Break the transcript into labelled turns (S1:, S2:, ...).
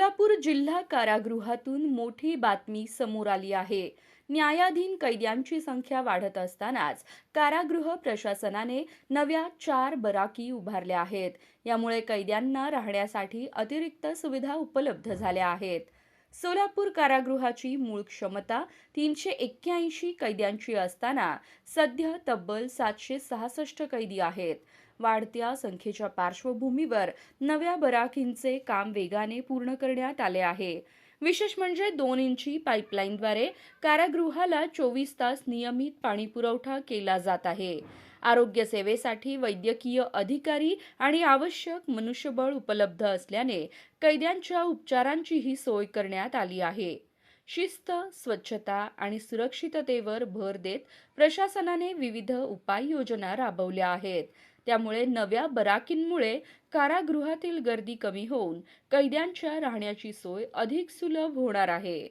S1: सोलापूर जिल्हा कारागृहातून मोठी बातमी समोर आली आहे. न्यायाधीन कैद्यांची संख्या वाढत असतानाच कारागृह प्रशासनाने नव्या 4 बराकी उभारल्या आहेत. यामुळे कैद्यांना राहण्यासाठी अतिरिक्त सुविधा उपलब्ध झाल्या आहेत. सोलापूर कारागृहाची मूळ क्षमता 381 कैद्यांची असताना सध्या तब्बल 766 कैदी आहेत. वाढत्या संख्येच्या पार्श्वभूमीवर नव्या बराकींचे काम वेगाने पूर्ण करण्यात आले आहे. विशेष म्हणजे 2 इंची पाईपलाईनद्वारे कारागृहाला 24 तास नियमित पाणीपुरवठा केला जात आहे. आरोग्य सेवेसाठी वैद्यकीय अधिकारी आणि आवश्यक मनुष्यबळ उपलब्ध असल्याने कैद्यांच्या उपचारांचीही सोय करण्यात आली आहे. शिस्त, स्वच्छता आणि सुरक्षिततेवर भर देत प्रशासनाने विविध उपाययोजना राबवल्या आहेत. त्यामुळे नव्या बराकींमुळे कारागृहातील गर्दी कमी होऊन कैद्यांच्या राहण्याची सोय अधिक सुलभ होणार आहे.